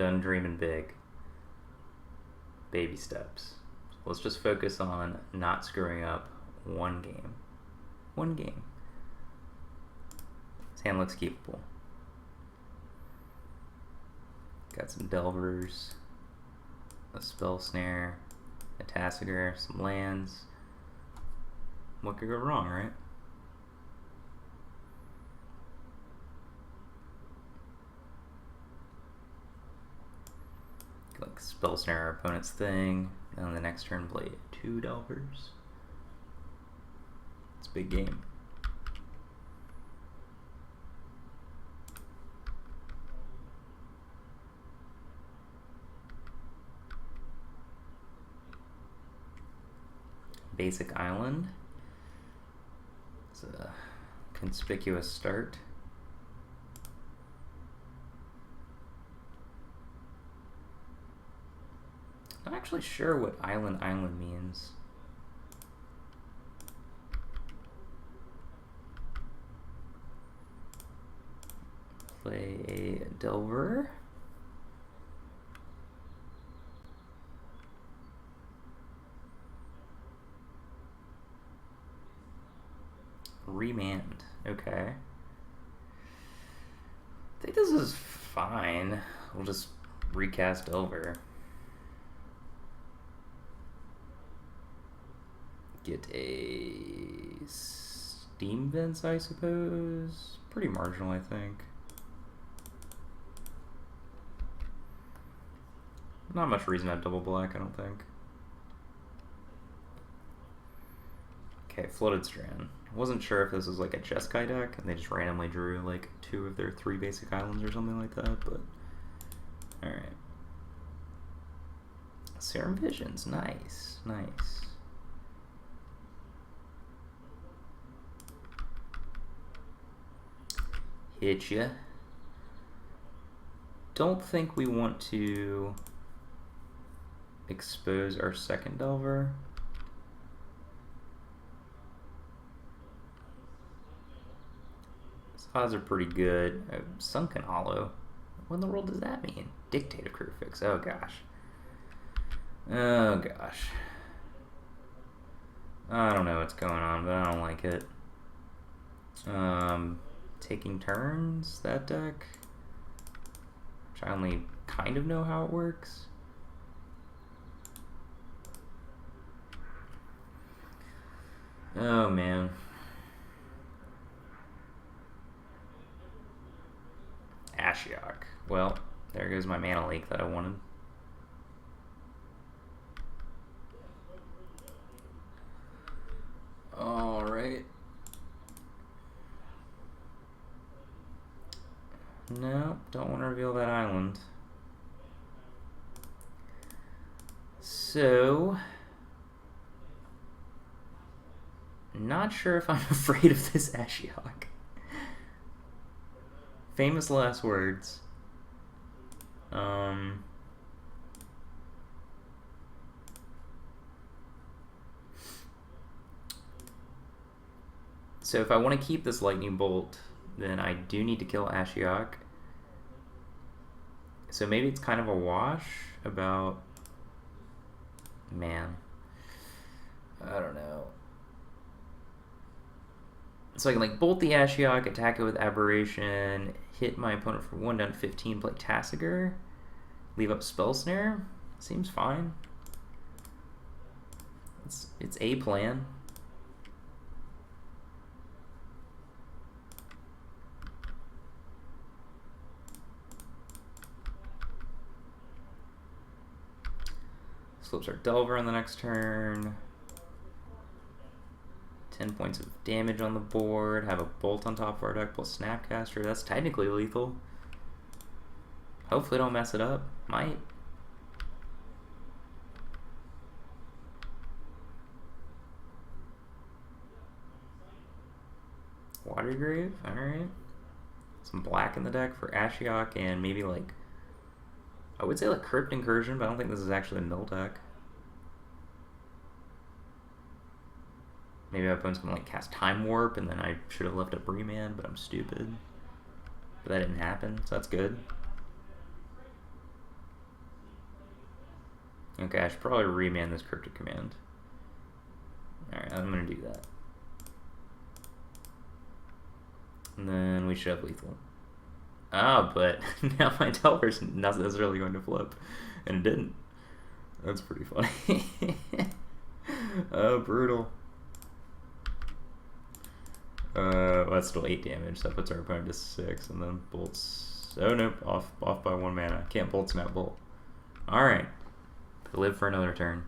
done dreaming big. Baby steps. So let's just focus on not screwing up one game. One game. This hand looks keepable. Got some Delvers, a Spell Snare, a Tassiger, some lands. What could go wrong, right? Like Spell Snare our opponent's thing, and on the next turn play 2 Delvers. It's a big game. Basic Island. It's a conspicuous start. Not actually sure what island means. Play a Delver. Remand. Okay. I think this is fine. We'll just recast Delver. Get a Steam Vents, I suppose. Pretty marginal, I think. Not much reason to have double black, I don't think. Okay, Flooded Strand. I wasn't sure if this was like a Jeskai deck and they just randomly drew like 2 of their 3 basic islands or something like that, but alright. Serum Visions, nice, nice. Hit ya. Don't think we want to expose our second Delver. His odds are pretty good. Sunken Hollow. What in the world does that mean? Dictator Crucifix. Oh gosh. Oh gosh. I don't know what's going on, but I don't like it. Taking turns, that deck. Which I only kind of know how it works. Oh man. Ashiok. Well, there goes my mana leak that I wanted. Alright. No, don't want to reveal that island. So, not sure if I'm afraid of this Ashiok. Famous last words. So if I want to keep this Lightning Bolt, then I do need to kill Ashiok. So maybe it's kind of a wash about... Man. I don't know. So I can like bolt the Ashiok, attack it with Aberration, hit my opponent for 1 down to 15, play Tassiger, leave up Spell Snare. Seems fine. It's a plan. Flips our Delver on the next turn. 10 points of damage on the board. Have a Bolt on top of our deck plus Snapcaster. That's technically lethal. Hopefully don't mess it up. Might. Watergrave, alright. Some black in the deck for Ashiok and maybe like... I would say like Crypt Incursion, but I don't think this is actually a mill deck. Maybe my opponent's gonna like cast Time Warp and then I should have left up Remand, but I'm stupid. But that didn't happen, so that's good. Okay, I should probably remand this cryptic command. Alright, I'm gonna do that. And then we should have lethal. Ah, but now my Teller's not necessarily going to flip. And it didn't. That's pretty funny. Oh, brutal. That's still 8 damage, so that puts our opponent to 6, and then bolts. Oh nope, off by 1 mana. Can't bolt snap bolt. Alright. Live for another turn.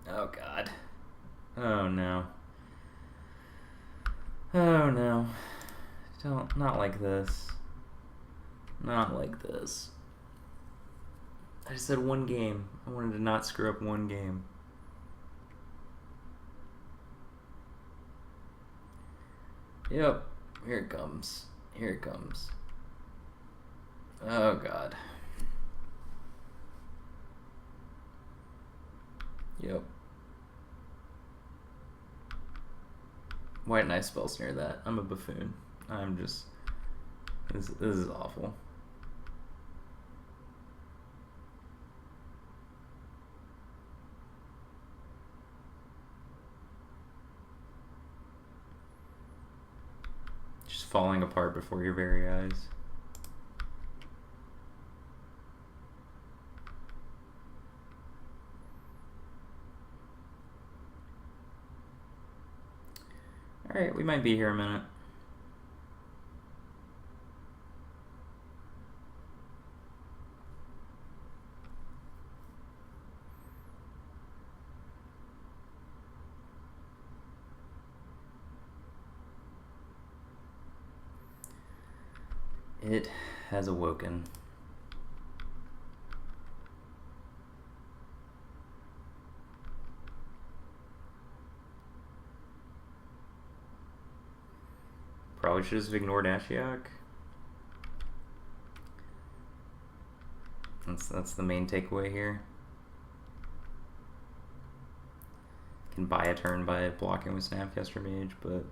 Oh god. Oh no. Oh no. Not like this. Not like this. I just said 1 game. I wanted to not screw up 1 game. Yep. Here it comes. Here it comes. Oh god. Yep. White Knight spell snare that. I'm a buffoon. I'm just... This is awful. Just falling apart before your very eyes. Alright, we might be here a minute. It has awoken. Probably should have ignored Ashiok. That's the main takeaway here. Can buy a turn by blocking with Snapcaster Mage, but...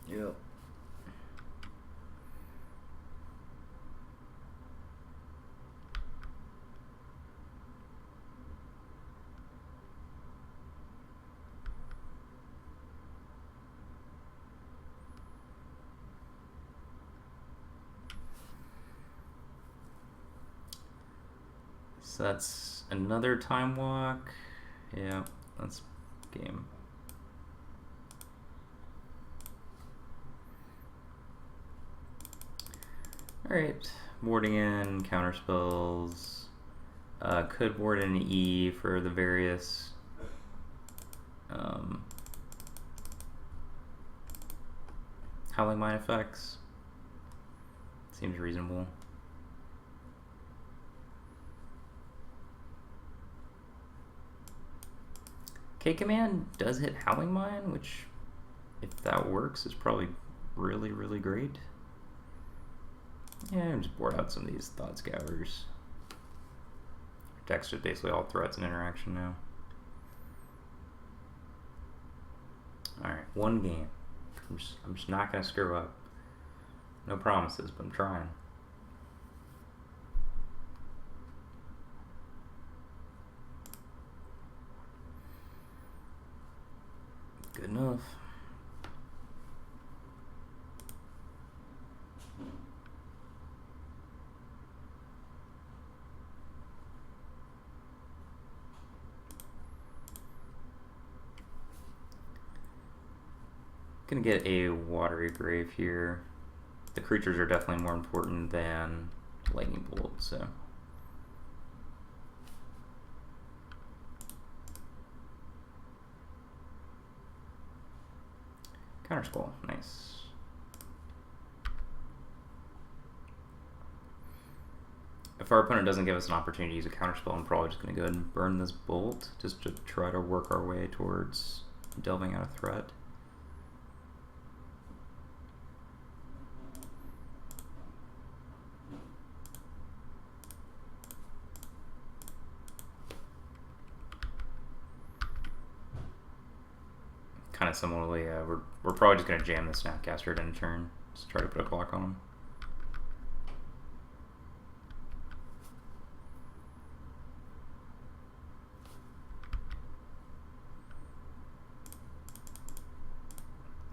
Yep. So that's another time walk. Yeah, that's game. Alright, boarding in, counter spells. Could board in E for the various Howling Mine effects. Seems reasonable. K command does hit Howling Mine, which, if that works, is probably really, really great. Yeah, just board out some of these Thought Scours. Deck's just basically all threats and interaction now. Alright, 1 game. I'm just not gonna screw up. No promises, but I'm trying. Good enough. Gonna get a Watery Grave here. The creatures are definitely more important than Lightning Bolt, so. Counter Skull, nice. If our opponent doesn't give us an opportunity to use a counter spell, I'm probably just going to go ahead and burn this bolt just to try to work our way towards delving out a threat. kind of similarly, we're probably just going to jam the Snapcaster at end turn. Just try to put a clock on him.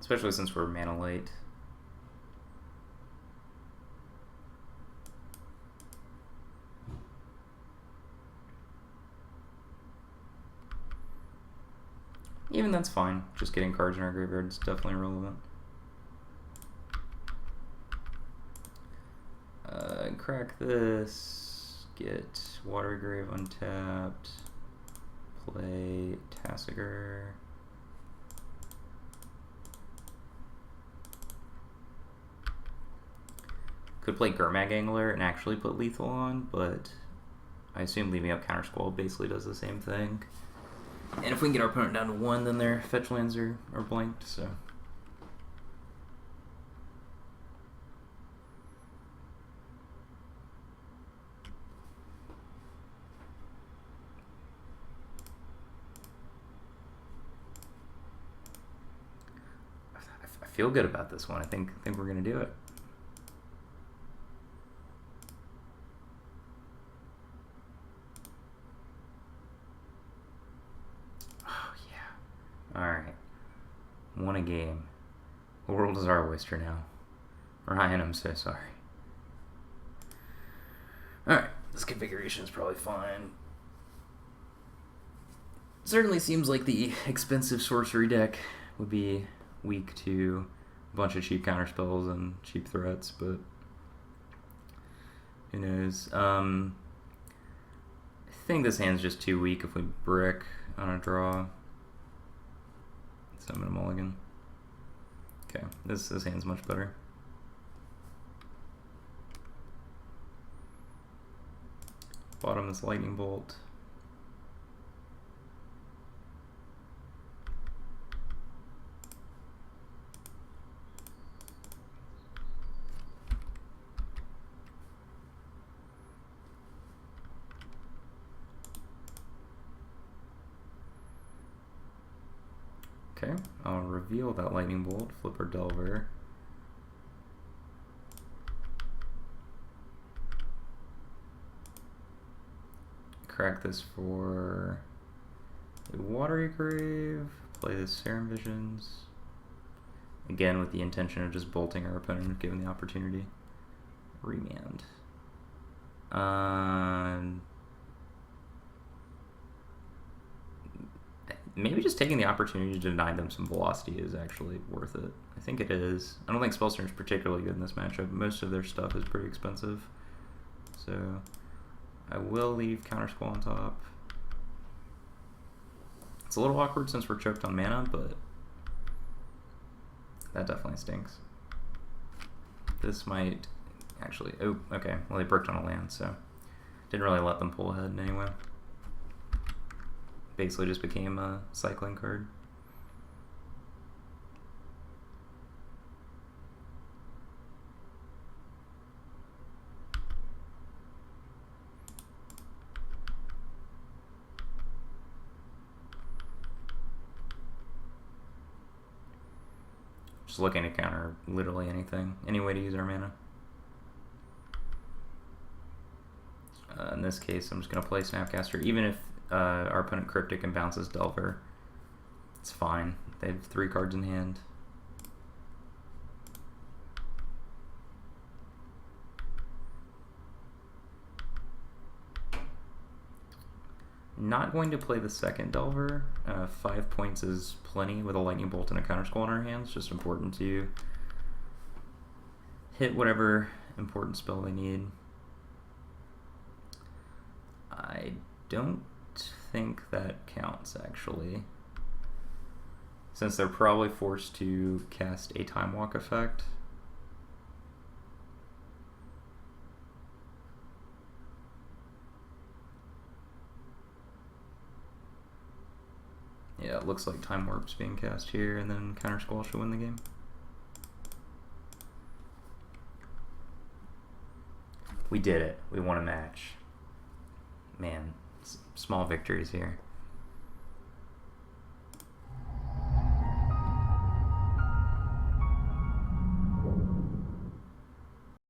Especially since we're mana late. Even that's fine. Just getting cards in our graveyard is definitely relevant. Crack this. Get Watery Grave untapped. Play Tassiger. Could play Gurmag Angler and actually put lethal on, but I assume leaving up Counter Squall basically does the same thing. And if we can get our opponent down to 1, then their fetch lands are blanked, so. I feel good about this one. I think we're gonna do it. Alright. Won a game. The world is our oyster now. Ryan, I'm so sorry. Alright, this configuration is probably fine. Certainly seems like the expensive sorcery deck would be weak to a bunch of cheap counterspells and cheap threats, but who knows. I think this hand's just too weak if we brick on a draw. So I'm gonna mulligan. Okay, this hand's much better. Bottom this lightning bolt. Okay, I'll reveal that lightning bolt, Flipper Delver. Crack this for a Watery Grave, play the Serum Visions. Again, with the intention of just bolting our opponent, given the opportunity. Remand. Maybe just taking the opportunity to deny them some velocity is actually worth it. I think it is. I don't think Spellstorm is particularly good in this matchup. Most of their stuff is pretty expensive. So I will leave Counter Squall on top. It's a little awkward since we're choked on mana, but that definitely stinks. This might actually... Oh, okay. Well, they bricked on a land, so didn't really let them pull ahead in any way. Basically just became a cycling card. Just looking to counter literally anything. Any way to use our mana. In this case, I'm just going to play Snapcaster, even if our opponent Cryptic and bounces Delver. It's fine. They have 3 cards in hand. Not going to play the second Delver. 5 points is plenty with a Lightning Bolt and a Counter Squall in our hands. Just important to hit whatever important spell they need. I don't think that counts, actually, since they're probably forced to cast a Time Walk effect. Yeah, it looks like Time Warp's being cast here, and then Counter Squall should win the game. We did it. We won a match. Man, small victories here.